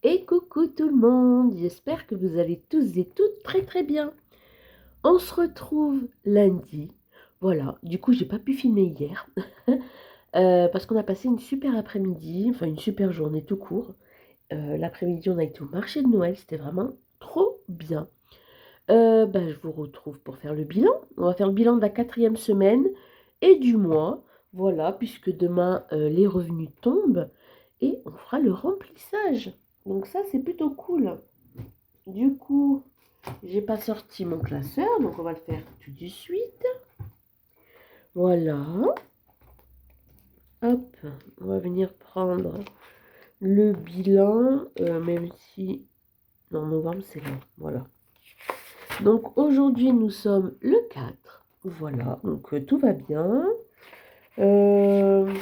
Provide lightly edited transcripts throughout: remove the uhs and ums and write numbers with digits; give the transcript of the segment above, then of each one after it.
Et coucou tout le monde, j'espère que vous allez tous et toutes très très bien. On se retrouve lundi. Voilà, du coup j'ai pas pu filmer hier parce qu'on a passé une super après-midi, enfin une super journée tout court. L'après-midi on a été au marché de Noël, c'était vraiment trop bien. Je vous retrouve pour faire le bilan. On va faire le bilan de la 4e semaine et du mois. Voilà, puisque demain les revenus tombent et on fera le remplissage. Donc ça c'est plutôt cool. Du coup, j'ai pas sorti mon classeur, donc on va le faire tout de suite. Voilà. Hop, on va venir prendre le bilan, même si... Non, novembre, c'est là. Voilà. Donc aujourd'hui, nous sommes le 4. Voilà, donc tout va bien. Euh,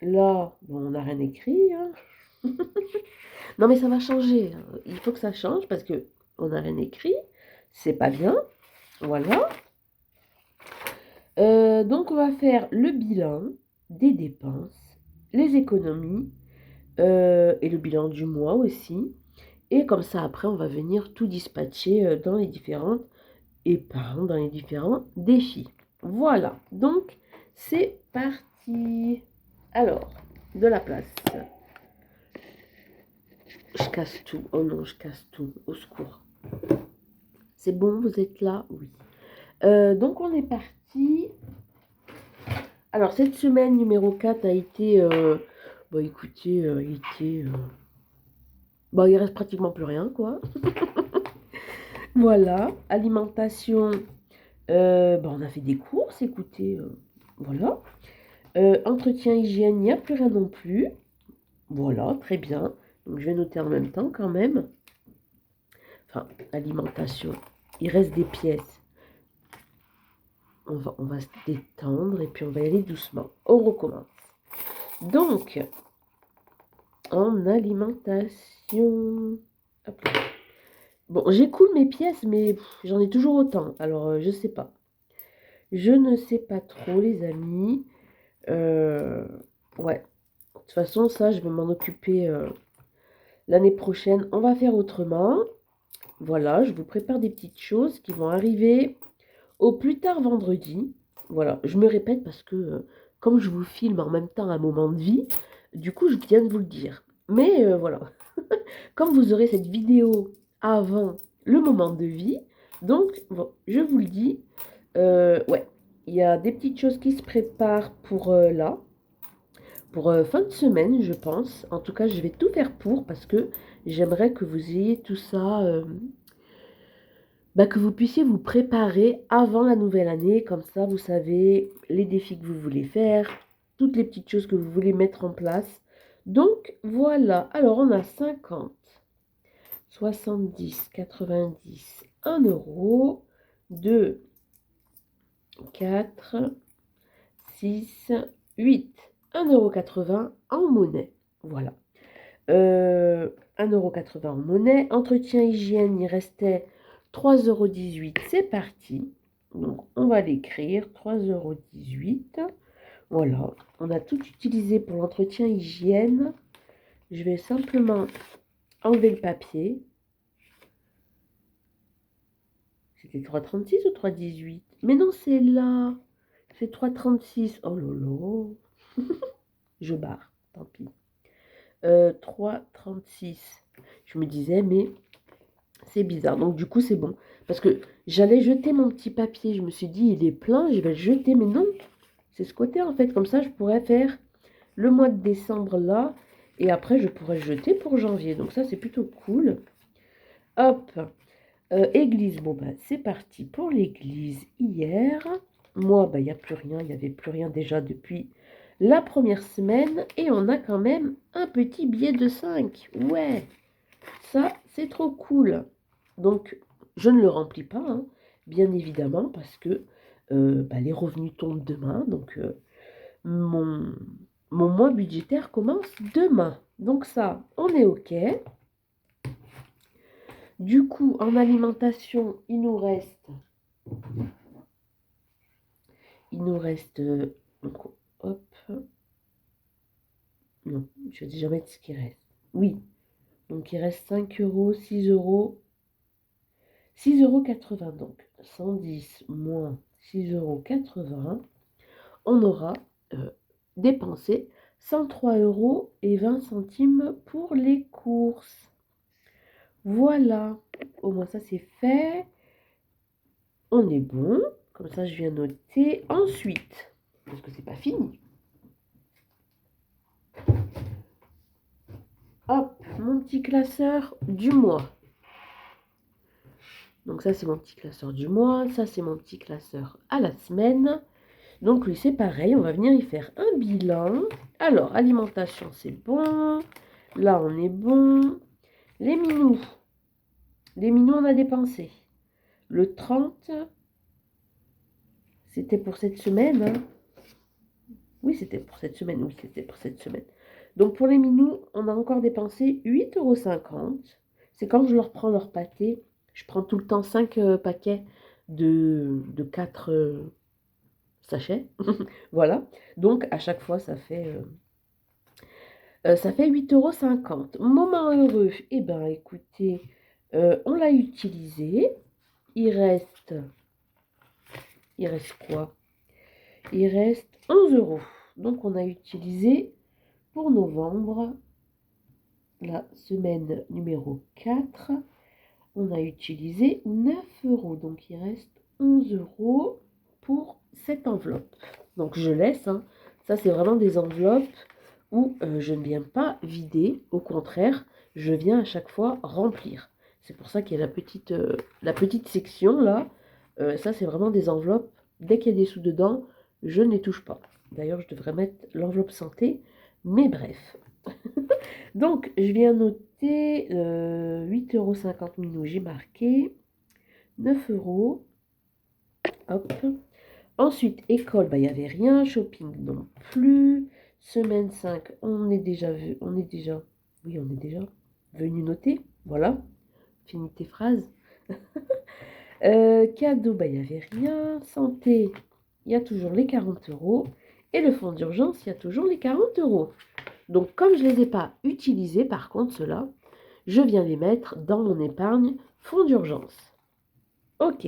Là, bon, on n'a rien écrit, hein. Non, mais ça va changer, hein. Il faut que ça change parce que on n'a rien écrit. C'est pas bien. Voilà. Donc, on va faire le bilan des dépenses, les économies et le bilan du mois aussi. Et comme ça, après, on va venir tout dispatcher dans les différentes épargnes, dans les différents défis. Voilà, donc c'est parti. Alors, de la place. Je casse tout. Oh non, je casse tout. Au secours. C'est bon, vous êtes là? Oui. Donc, on est parti. Alors, cette semaine numéro 4 a été, écoutez, il reste pratiquement plus rien, quoi. Voilà, alimentation, on a fait des courses, écoutez, voilà. Entretien, hygiène, il n'y a plus rien non plus. Voilà, très bien. Donc, je vais noter en même temps quand même. Enfin, alimentation, il reste des pièces. On va se détendre et puis on va y aller doucement. On recommence. Donc, en alimentation. Hop là. Bon, j'écoule mes pièces, mais j'en ai toujours autant. Alors, je sais pas. Je ne sais pas trop, les amis. Ouais. De toute façon, ça, je vais m'en occuper l'année prochaine. On va faire autrement. Voilà, je vous prépare des petites choses qui vont arriver au plus tard vendredi. Voilà, je me répète parce que comme je vous filme en même temps un moment de vie, du coup, je viens de vous le dire. Mais voilà, comme vous aurez cette vidéo avant le moment de vie, donc bon, je vous le dis, ouais, il y a des petites choses qui se préparent pour là, pour fin de semaine, je pense. En tout cas, je vais tout faire pour parce que j'aimerais que vous ayez tout ça, que vous puissiez vous préparer avant la nouvelle année. Comme ça, vous savez les défis que vous voulez faire, toutes les petites choses que vous voulez mettre en place. Donc voilà, alors on a 50, 70, 90, 1 euro, 2, 4, 6, 8, 1,80 € en monnaie. Voilà. 1,80 € en monnaie. Entretien hygiène, il restait 3,18 €. C'est parti. Donc, on va l'écrire. 3,18 €. Voilà. On a tout utilisé pour l'entretien hygiène. Je vais simplement enlever le papier. C'était 3,36 ou 3,18? Mais non, c'est là. C'est 3,36. Oh là là. Je barre. Tant pis. 3,36. Je me disais, mais c'est bizarre. Donc, du coup, c'est bon. Parce que j'allais jeter mon petit papier. Je me suis dit, il est plein, je vais le jeter. Mais non, c'est ce côté, en fait. Comme ça, je pourrais faire le mois de décembre là. Et après, je pourrais le jeter pour janvier. Donc, ça, c'est plutôt cool. Hop. Église. Bon, c'est parti pour l'église hier. Moi, il n'y a plus rien. Il n'y avait plus rien déjà depuis la première semaine. Et on a quand même un petit billet de 5. Ouais. Ça, c'est trop cool. Donc, je ne le remplis pas, hein, bien évidemment, parce que les revenus tombent demain. Donc, mon, mon mois budgétaire commence demain. Donc ça, on est OK. Du coup, en alimentation, donc, hop, non, je vais déjà mettre ce qui reste. Oui, Donc, il reste 5 euros, 6 euros, 6,80 € donc. 110 moins 6,80 €, on aura dépensé 103,20 € pour les courses. Voilà, au moins ça c'est fait. On est bon, comme ça je viens noter. Ensuite, parce que c'est pas fini. Hop, mon petit classeur du mois. Donc ça c'est mon petit classeur du mois, ça c'est mon petit classeur à la semaine. Donc lui c'est pareil, on va venir y faire un bilan. Alors, alimentation c'est bon. Là on est bon. Les minous. Les minous on a dépensé. Le 30, c'était pour cette semaine. Hein. Oui, c'était pour cette semaine. Oui, c'était pour cette semaine. Donc pour les minous, on a encore dépensé 8,50 €. C'est quand je leur prends leur pâté. Je prends tout le temps 5 paquets de 4 sachets. Voilà. Donc à chaque fois, ça fait 8,50 €. Moment heureux. Eh bien, écoutez, on l'a utilisé. Il reste quoi? Il reste 11 €. Donc on a utilisé pour novembre, la semaine numéro 4, on a utilisé 9 €. Donc il reste 11 € pour cette enveloppe. Donc je laisse, hein. Ça c'est vraiment des enveloppes où je ne viens pas vider. Au contraire, je viens à chaque fois remplir. C'est pour ça qu'il y a la petite section là. Ça c'est vraiment des enveloppes. Dès qu'il y a des sous dedans, je ne les touche pas. D'ailleurs, je devrais mettre l'enveloppe santé. Mais bref. Donc, je viens noter 8,50 € minous, j'ai marqué. 9 €. Hop. Ensuite, école, bah, il n'y avait rien. Shopping non plus. Semaine 5, oui, on est déjà venu noter. Voilà. Finis tes phrases. Cadeau, bah, il n'y avait rien. Santé, il y a toujours les 40 €. Et le fonds d'urgence, il y a toujours les 40 €. Donc, comme je ne les ai pas utilisés, par contre, ceux-là, je viens les mettre dans mon épargne fonds d'urgence. Ok,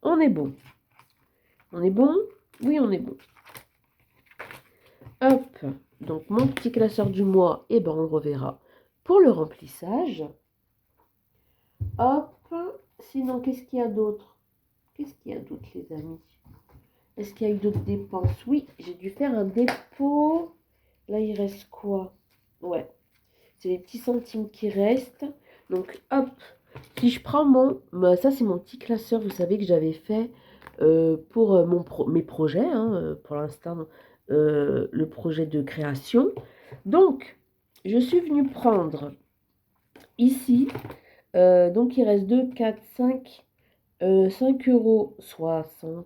on est bon. On est bon? Oui, on est bon. Hop, donc mon petit classeur du mois, eh ben, on le reverra pour le remplissage. Hop, sinon, qu'est-ce qu'il y a d'autre? Qu'est-ce qu'il y a d'autre, les amis? Est-ce qu'il y a eu d'autres dépenses? Oui, j'ai dû faire un dépôt. Là, il reste quoi? Ouais, c'est les petits centimes qui restent. Donc, hop, si je prends ça c'est mon petit classeur, vous savez que j'avais fait pour mes projets, hein, pour l'instant, le projet de création. Donc, je suis venue prendre ici, donc il reste 2, 4, 5, 5,80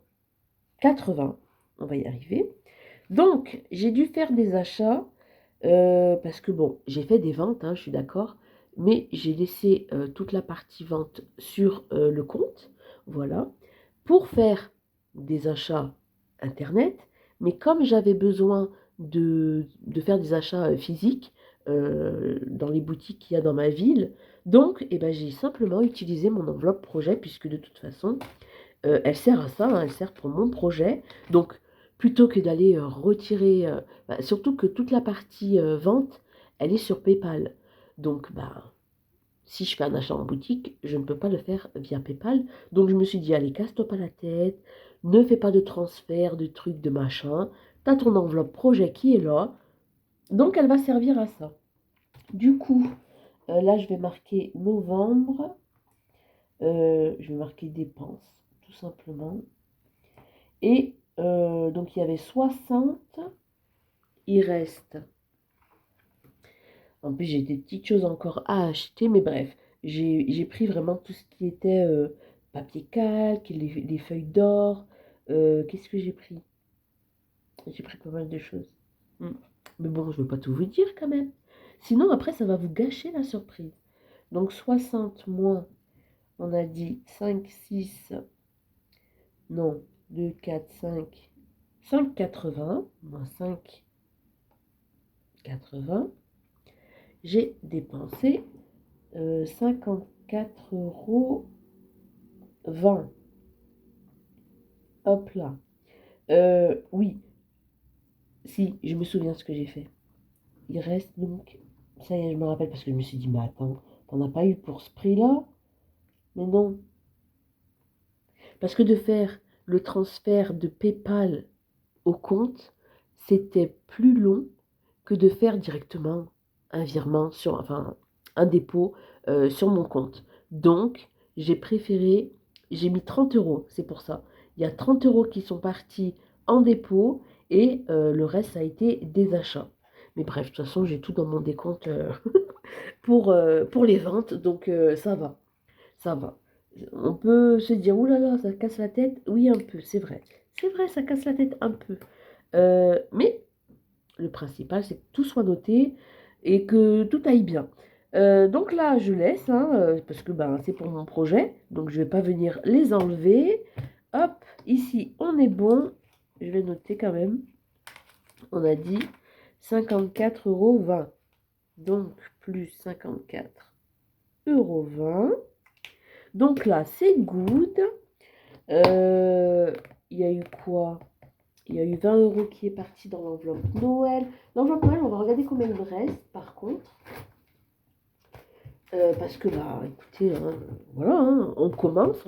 €. On va y arriver. Donc, j'ai dû faire des achats parce que bon, j'ai fait des ventes, hein, je suis d'accord, mais j'ai laissé toute la partie vente sur le compte, voilà, pour faire des achats internet. Mais comme j'avais besoin de faire des achats physiques dans les boutiques qu'il y a dans ma ville, donc eh ben, j'ai simplement utilisé mon enveloppe projet, puisque de toute façon, elle sert à ça, hein, elle sert pour mon projet. Donc, plutôt que d'aller retirer, surtout que toute la partie vente, elle est sur PayPal. Donc, bah, si je fais un achat en boutique, je ne peux pas le faire via PayPal. Donc, je me suis dit, allez, casse-toi pas la tête, ne fais pas de transfert, de trucs, de machin. Tu as ton enveloppe projet qui est là. Donc, elle va servir à ça. Du coup, là, je vais marquer novembre. Je vais marquer dépenses, tout simplement. Et donc, il y avait 60. Il reste. En plus, j'ai des petites choses encore à acheter. Mais bref, j'ai pris vraiment tout ce qui était papier calque, les feuilles d'or. Qu'est-ce que j'ai pris? J'ai pris pas mal de choses. Mais bon, je ne veux pas tout vous dire quand même. Sinon, après, ça va vous gâcher la surprise. Donc, 60 moins, on a dit 5, 6. Non, 2, 4, 5. 5,80 moins 5,80. J'ai dépensé 54,20 €. Hop là. Oui, si, je me souviens ce que j'ai fait. Il reste donc... Ça y est, je me rappelle parce que je me suis dit, mais attends, t'en as pas eu pour ce prix-là? Mais non. Parce que de faire le transfert de PayPal au compte, c'était plus long que de faire directement un virement sur, enfin, un dépôt sur mon compte. Donc, j'ai préféré, j'ai mis 30 €, c'est pour ça. Il y a 30 € qui sont partis en dépôt et le reste, ça a été des achats. Mais bref, de toute façon, j'ai tout dans mon décompte pour les ventes, donc ça va, ça va. On peut se dire, ouh là là, ça casse la tête. Oui, un peu, c'est vrai. C'est vrai, ça casse la tête un peu. Mais le principal, c'est que tout soit noté et que tout aille bien. Donc là, je laisse, hein, parce que ben, c'est pour mon projet. Donc, je ne vais pas venir les enlever. Hop, ici, on est bon. Je vais noter quand même. On a dit 54,20 €. Donc, plus 54,20 €. Donc là, c'est good. Il y a eu quoi? Il y a eu 20 € qui est parti dans l'enveloppe Noël. L'enveloppe Noël, on va regarder combien il me reste, par contre. Parce que, bah, écoutez, hein, voilà, hein, on commence.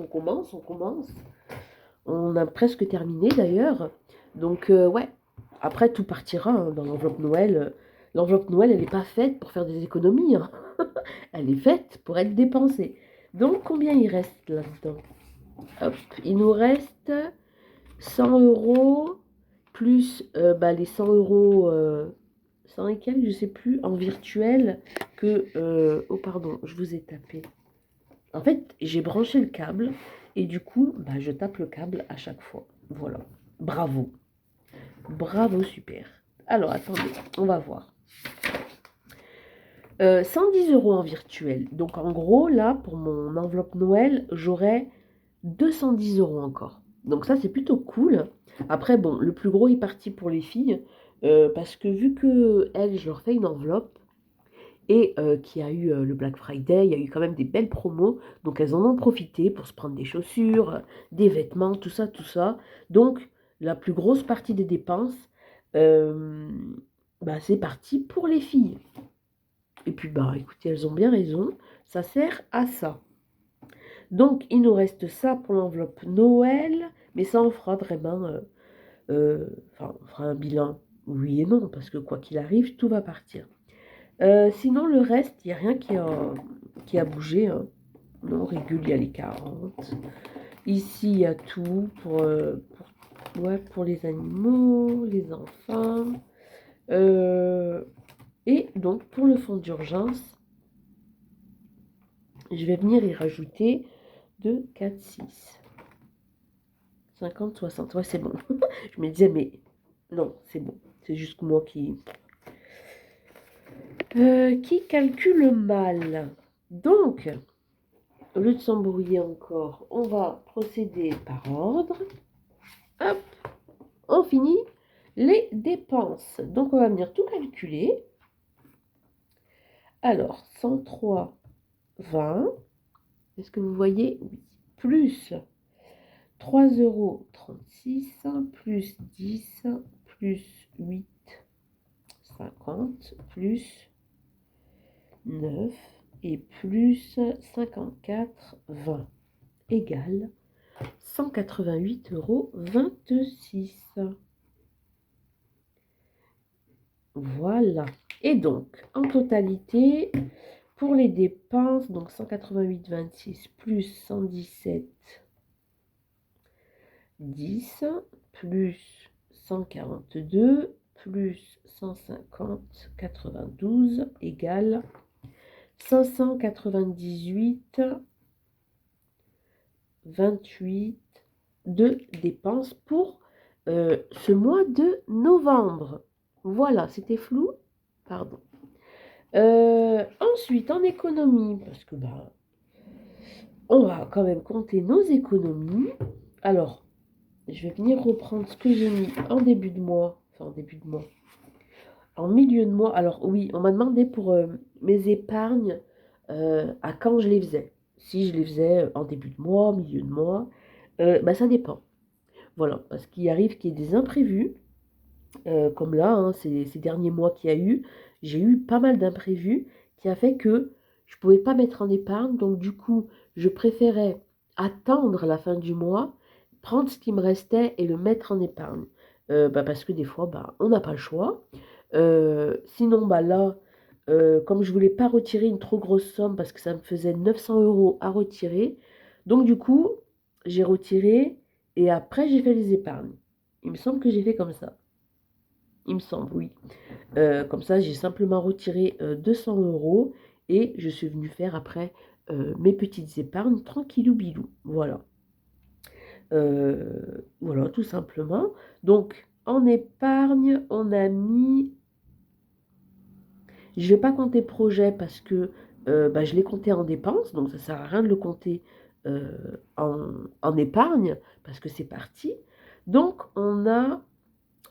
On a presque terminé, d'ailleurs. Donc, ouais. Après, tout partira hein, dans l'enveloppe Noël. L'enveloppe Noël, elle n'est pas faite pour faire des économies. Hein. Elle est faite pour être dépensée. Donc, combien il reste là-dedans? Hop, il nous reste 100 € plus bah, les 100 €, 100 et quelques, je sais plus, en virtuel que... oh pardon, je vous ai tapé. En fait, j'ai branché le câble et du coup, bah, je tape le câble à chaque fois. Voilà. Bravo. Bravo, super. Alors, attendez, on va voir. 110 € en virtuel. Donc, en gros, là, pour mon enveloppe Noël, j'aurai 210 € encore. Donc ça, c'est plutôt cool. Après, bon, le plus gros est parti pour les filles. Parce que vu que elles, je leur fais une enveloppe et qu'il y a eu le Black Friday, il y a eu quand même des belles promos. Donc elles en ont profité pour se prendre des chaussures, des vêtements, tout ça, tout ça. Donc la plus grosse partie des dépenses, bah, c'est parti pour les filles. Et puis, bah, écoutez, elles ont bien raison. Ça sert à ça. Donc, il nous reste ça pour l'enveloppe Noël, mais ça, on fera vraiment, enfin, on fera un bilan, oui et non, parce que quoi qu'il arrive, tout va partir. Sinon, le reste, il n'y a rien qui a bougé. Hein. Non, régule, il y a les 40. Ici, il y a tout ouais, pour les animaux, les enfants. Et donc, pour le fonds d'urgence, je vais venir y rajouter 2, 4, 6. 50, 60, ouais, c'est bon. Je me disais, mais non, c'est bon. C'est juste moi qui calcule mal. Donc, au lieu de s'embrouiller encore, on va procéder par ordre. Hop, on finit les dépenses. Donc, on va venir tout calculer. Alors, 103,20. Est-ce que vous voyez? Oui. Plus 3,36 € plus 10 plus 8,50 plus 9 et plus 54,20 égale 188,26 €. Voilà. Et donc, en totalité, pour les dépenses, donc 188,26 plus 117,10 plus 142 plus 150,92 égale 598,28 de dépenses pour ce mois de novembre. Voilà, c'était flou. Pardon. Ensuite, en économie, parce que bah, on va quand même compter nos économies. Alors, je vais venir reprendre ce que j'ai mis en début de mois. Enfin, en début de mois. En milieu de mois. Alors, oui, on m'a demandé pour mes épargnes à quand je les faisais. Si je les faisais en début de mois, milieu de mois, bah, ça dépend. Voilà, parce qu'il arrive qu'il y ait des imprévus, comme là, hein, ces derniers mois qu'il y a eu, j'ai eu pas mal d'imprévus qui a fait que je ne pouvais pas mettre en épargne. Donc du coup, je préférais attendre la fin du mois, prendre ce qui me restait et le mettre en épargne. Bah, parce que des fois, bah, on n'a pas le choix. Sinon, bah, là, comme je ne voulais pas retirer une trop grosse somme parce que ça me faisait 900 € à retirer, donc du coup, j'ai retiré et après j'ai fait les épargnes. Il me semble que j'ai fait comme ça. Il me semble, oui. Comme ça, j'ai simplement retiré 200 € et je suis venue faire après mes petites épargnes tranquillou bilou. Voilà. Voilà, tout simplement. Donc, en épargne, on a mis... Je ne vais pas compter projet parce que bah, je l'ai compté en dépenses, donc ça ne sert à rien de le compter en épargne parce que c'est parti. Donc, on a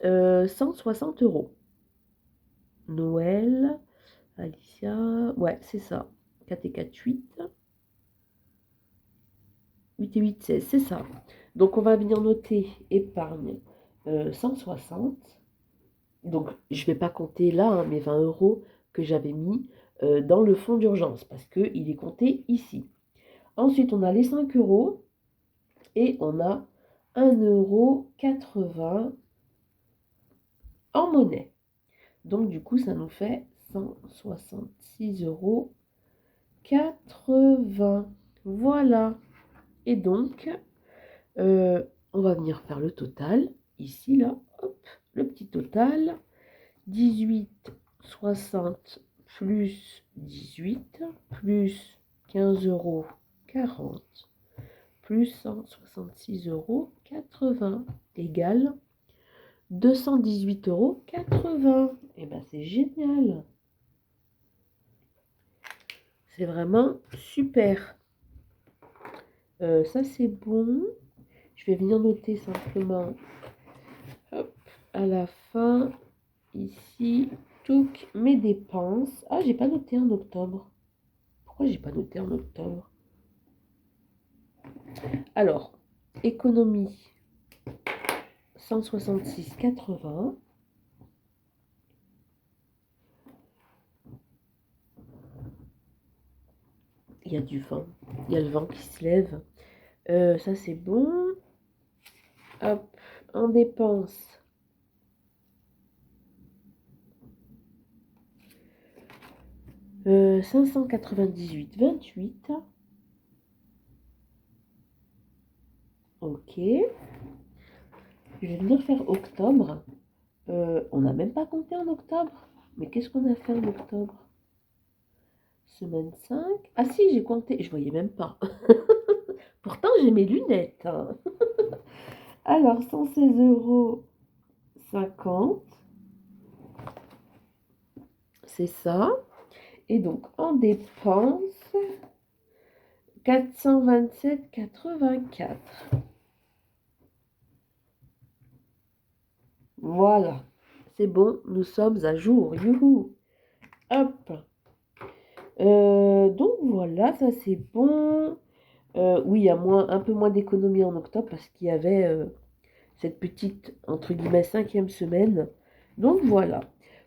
160 €. Noël, Alicia, ouais, c'est ça. 4 et 4, 8. 8 et 8, 16, c'est ça. Donc, on va venir noter épargne 160. Donc, je ne vais pas compter là hein, mes 20 € que j'avais mis dans le fonds d'urgence parce qu'il est compté ici. Ensuite, on a les 5 € et on a 1,80 € en monnaie. Donc, du coup, ça nous fait 166,80 €. Voilà. Et donc, on va venir faire le total. Ici, là, hop, le petit total. 18,60 plus 18 plus 15,40 € plus 166,80 € égale 218,80 €. Et ben c'est génial. C'est vraiment super. Ça c'est bon. Je vais venir noter simplement hop, à la fin ici toutes mes dépenses. Ah, j'ai pas noté en octobre. Pourquoi j'ai pas noté en octobre? Alors, économie 166,80. Il y a du vent. Il y a le vent qui se lève. Ça, c'est bon. Hop, en dépenses. Euh, 598,28. Ok. Je vais venir faire octobre. On n'a même pas compté en octobre. Mais qu'est-ce qu'on a fait en octobre? Semaine 5. Ah si, j'ai compté. Je voyais même pas. Pourtant, j'ai mes lunettes. Hein. Alors, 116,50 €. C'est ça. Et donc, en dépenses, 427,84. Voilà. C'est bon, nous sommes à jour. Youhou. Hop. Donc voilà, ça c'est bon. Oui, il y a un peu moins d'économie en octobre parce qu'il y avait cette petite, entre guillemets, 5e semaine. Donc voilà.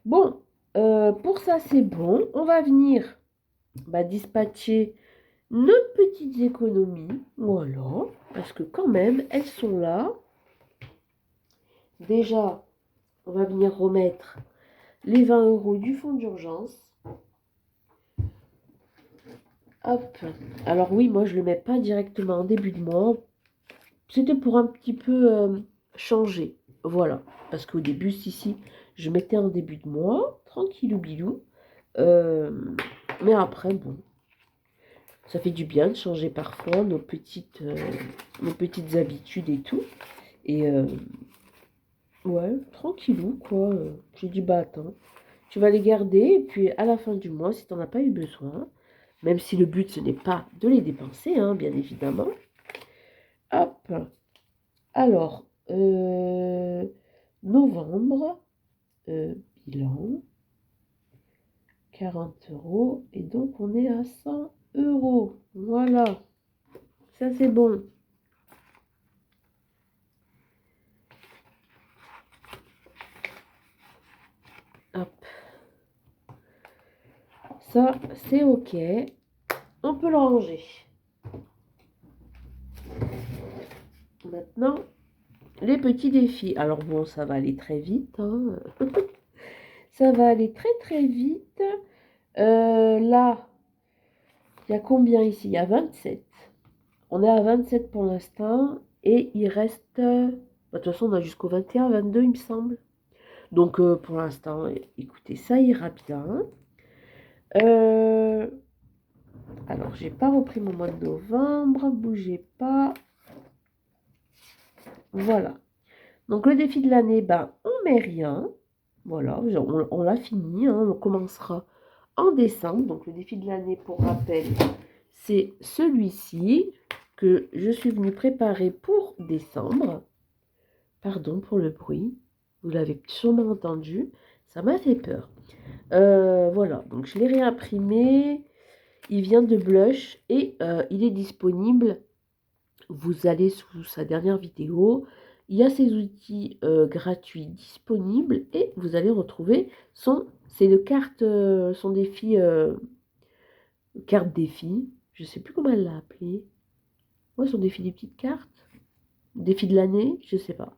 Bon, pour ça c'est bon. On va venir dispatcher nos petites économies. Voilà. Parce que quand même, elles sont là. Déjà, on va venir remettre les 20 € du fonds d'urgence. Hop. Alors oui, moi je ne le mets pas directement en début de mois. C'était pour un petit peu changer. Voilà. Parce qu'au début, si, je mettais en début de mois, tranquillou bilou. Mais après, bon, ça fait du bien de changer parfois nos petites habitudes et tout. Et ouais, tranquillou, quoi. J'ai dit, bah attends, tu vas les garder. Et puis à la fin du mois, si tu n'en as pas eu besoin, même si le but, ce n'est pas de les dépenser, hein, bien évidemment. Hop. Alors, novembre, bilan, 40 euros. Et donc, on est à 100 euros. Voilà. Ça, c'est bon. Hop. Ça, c'est OK. On peut le ranger. Maintenant, les petits défis. Alors bon, ça va aller très vite. Hein. Ça va aller très très vite. Là, il y a combien ici? Il y a 27. On est à 27 pour l'instant. Et il reste... de toute façon, on a jusqu'au 21, 22, il me semble. Donc, pour l'instant, écoutez, ça ira bien. Alors, j'ai pas repris mon mois de novembre. Bougez pas. Voilà. Donc, le défi de l'année, ben, on met rien. Voilà, on l'a fini. Hein, on commencera en décembre. Donc, le défi de l'année, pour rappel, c'est celui-ci que je suis venue préparer pour décembre. Pardon pour le bruit. Vous l'avez sûrement entendu. Ça m'a fait peur. Voilà, donc je l'ai réimprimé. Il vient de Blush et il est disponible. Vous allez sous sa dernière vidéo. Il y a ses outils gratuits disponibles et vous allez retrouver c'est le carte, son défi, carte défi. Je ne sais plus comment elle l'a appelé. Ouais, son défi des petites cartes. Défi de l'année, je ne sais pas.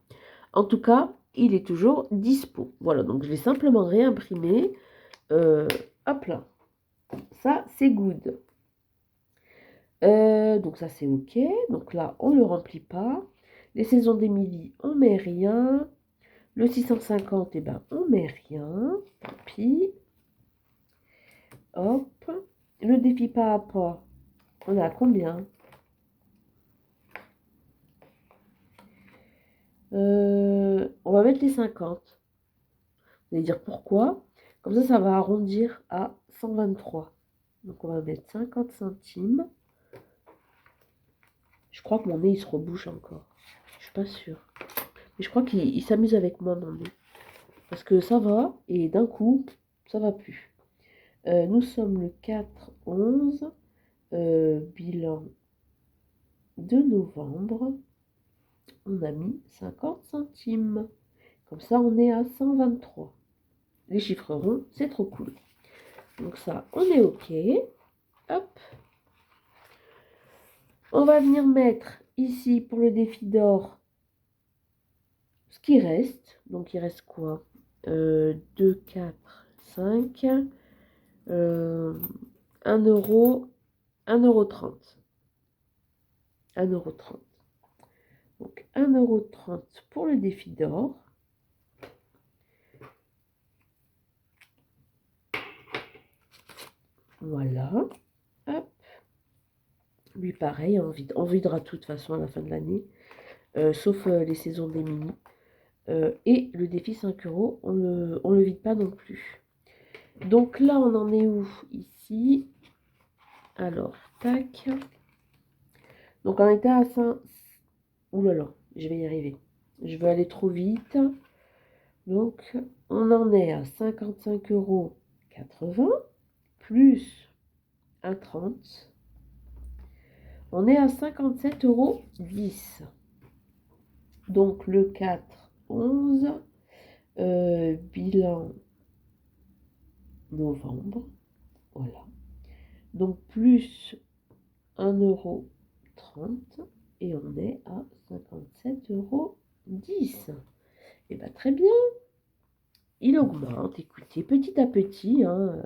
En tout cas, il est toujours dispo. Voilà, donc je l'ai simplement réimprimé. Hop là. Ça, c'est good. Donc ça, c'est OK. Donc là, on ne le remplit pas. Les saisons d'Émilie, on met rien. Le 650, eh ben, on met rien. Tant pis. Hop. Le défi pas à pas, on a combien? On va mettre les 50. Vous allez dire pourquoi? Comme ça va arrondir à 123. Donc, on va mettre 50 centimes. Je crois que mon nez, il se rebouche encore. Je suis pas sûre. Mais je crois qu'il s'amuse avec moi, mon nez. Parce que ça va, et d'un coup, ça va plus. Nous sommes le 4-11. Bilan de novembre. On a mis 50 centimes. Comme ça, on est à 123. Les chiffres ronds, c'est trop cool. Donc ça, on est OK. Hop. On va venir mettre ici, pour le défi d'or, ce qui reste. Donc, il reste quoi? 2, 4, 5. 1 euro, 1,30 €. 1,30 €. Donc, 1,30 € pour le défi d'or. Voilà. Hop. Lui, pareil, on videra de toute façon à la fin de l'année. Sauf les saisons des mini. Et le défi 5 €, on le vide pas non plus. Donc là, on en est où? Ici. Alors, tac. Donc, on était à 5... Ouh là là, je vais y arriver. Je vais aller trop vite. Donc, on en est à 55,80 € plus 1,30 €. On est à 57,10 €. Donc, le 4-11, bilan novembre. Voilà. Donc, plus 1,30 € et on est à 57,10 €. Et bien, très bien. Il augmente, écoutez, petit à petit. Hein,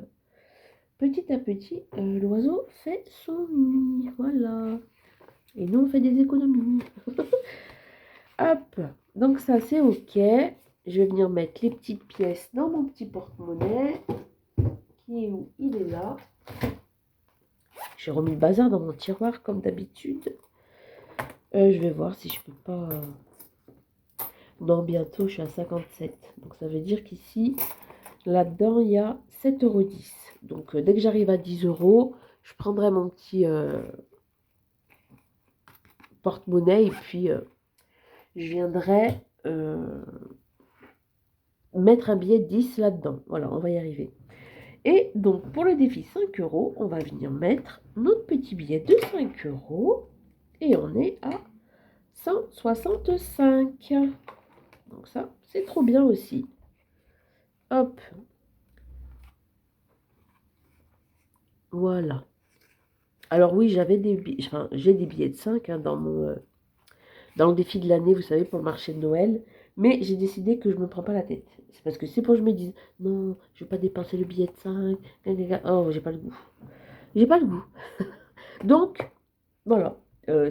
petit à petit, l'oiseau fait son nid. Voilà. Et nous, on fait des économies. Hop. Donc, ça, c'est OK. Je vais venir mettre les petites pièces dans mon petit porte-monnaie. Qui est où? Il est là. J'ai remis le bazar dans mon tiroir, comme d'habitude. Je vais voir si je peux pas... Non, bientôt, je suis à 57. Donc, ça veut dire qu'ici, là-dedans, il y a 7,10 €. Donc, dès que j'arrive à 10 €, je prendrai mon petit porte-monnaie et puis je viendrai mettre un billet de 10 là-dedans. Voilà, on va y arriver. Et donc, pour le défi 5 euros, on va venir mettre notre petit billet de 5 euros. Et on est à 165. Donc ça, c'est trop bien aussi. Hop. Voilà. Alors oui, j'ai des billets de 5 hein, dans le défi de l'année, vous savez, pour le marché de Noël. Mais j'ai décidé que je ne me prends pas la tête. C'est parce que c'est pour que je me dise, non, je ne vais pas dépenser le billet de 5. Oh, j'ai pas le goût. J'ai pas le goût. Donc, voilà.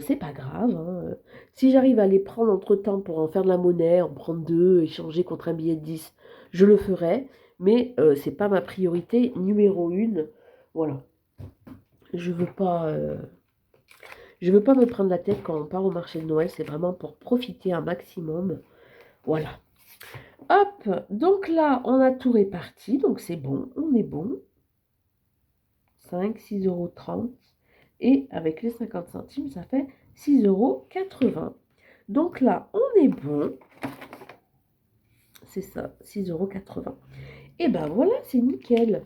C'est pas grave. Hein. Si j'arrive à les prendre entre-temps pour en faire de la monnaie, en prendre deux, échanger contre un billet de 10, je le ferai. Mais c'est pas ma priorité numéro une. Voilà. Je veux pas... Je veux pas me prendre la tête quand on part au marché de Noël, c'est vraiment pour profiter un maximum. Voilà. Hop, donc là, on a tout réparti, donc c'est bon, on est bon. 5, 6,30 €. Et avec les 50 centimes, ça fait 6,80 €. Donc là, on est bon. C'est ça, 6,80 €. Et ben voilà, c'est nickel.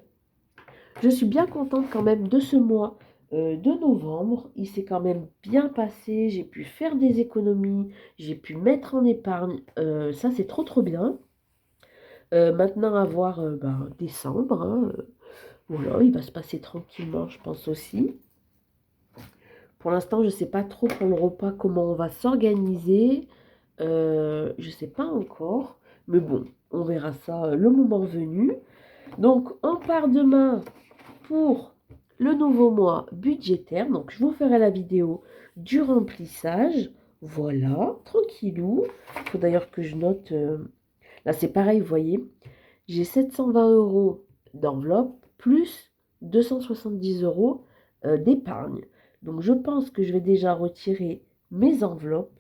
Je suis bien contente quand même de ce mois de novembre. Il s'est quand même bien passé. J'ai pu faire des économies. J'ai pu mettre en épargne. Ça, c'est trop, trop bien. Maintenant, à voir décembre. Hein, voilà, il va se passer tranquillement, je pense aussi. Pour l'instant, je ne sais pas trop pour le repas comment on va s'organiser. Je ne sais pas encore. Mais bon, on verra ça le moment venu. Donc, on part demain pour le nouveau mois budgétaire. Donc, je vous ferai la vidéo du remplissage. Voilà, tranquillou. Il faut d'ailleurs que je note. Là, c'est pareil, vous voyez. J'ai 720 € d'enveloppe plus 270 € d'épargne. Donc, je pense que je vais déjà retirer mes enveloppes.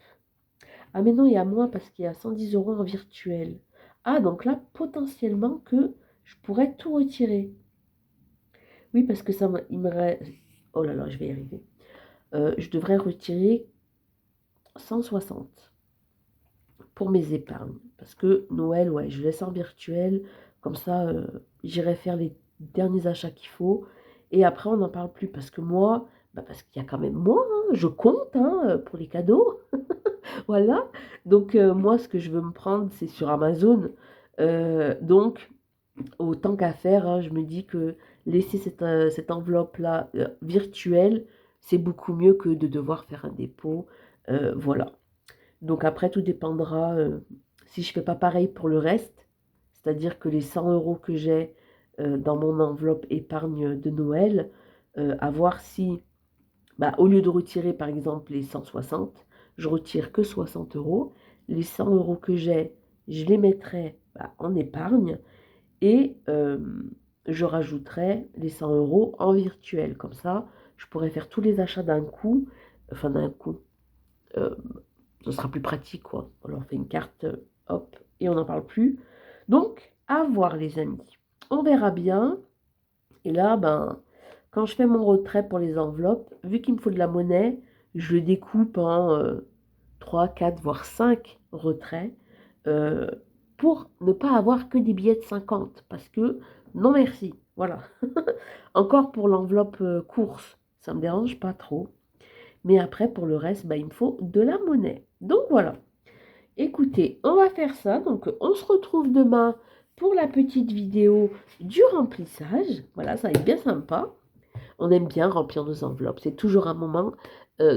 Ah, mais non, il y a moins parce qu'il y a 110 € en virtuel. Ah, donc là, potentiellement que je pourrais tout retirer. Oui, parce que ça, il me reste... Oh là là, je vais y arriver. Je devrais retirer 160 pour mes épargnes. Parce que Noël, ouais, je laisse en virtuel. Comme ça, j'irai faire les derniers achats qu'il faut. Et après, on n'en parle plus. Parce que moi, parce qu'il y a quand même moi, hein, je compte hein, pour les cadeaux. Voilà. Donc, moi, ce que je veux me prendre, c'est sur Amazon. Donc, autant qu'à faire, hein, je me dis que laisser cette enveloppe-là virtuelle, c'est beaucoup mieux que de devoir faire un dépôt. Voilà. Donc après, tout dépendra si je ne fais pas pareil pour le reste, c'est-à-dire que les 100 € que j'ai dans mon enveloppe épargne de Noël, à voir si, au lieu de retirer par exemple les 160, je retire que 60 €. Les 100 € que j'ai, je les mettrai en épargne. Et je rajouterai les 100 € en virtuel. Comme ça, je pourrais faire tous les achats d'un coup. Enfin, d'un coup. Ce sera plus pratique, quoi. Alors, on fait une carte, hop, et on n'en parle plus. Donc, à voir, les amis. On verra bien. Et là, quand je fais mon retrait pour les enveloppes, vu qu'il me faut de la monnaie, je le découpe en 3, 4, voire 5 retraits. Pour ne pas avoir que des billets de 50. Parce que, non merci, voilà. Encore pour l'enveloppe course, ça ne me dérange pas trop. Mais après, pour le reste, il me faut de la monnaie. Donc voilà. Écoutez, on va faire ça. Donc, on se retrouve demain pour la petite vidéo du remplissage. Voilà, ça va être bien sympa. On aime bien remplir nos enveloppes. C'est toujours un moment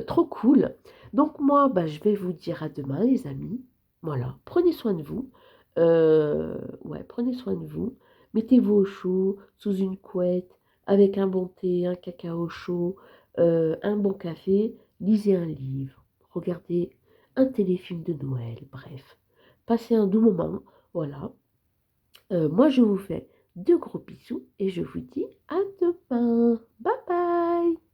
trop cool. Donc moi, je vais vous dire à demain, les amis. Voilà, prenez soin de vous. Ouais, prenez soin de vous. Mettez-vous au chaud, sous une couette, avec un bon thé, un cacao chaud, un bon café. Lisez un livre. Regardez un téléfilm de Noël. Bref, passez un doux moment. Voilà. Moi, je vous fais de gros bisous et je vous dis à demain. Bye bye.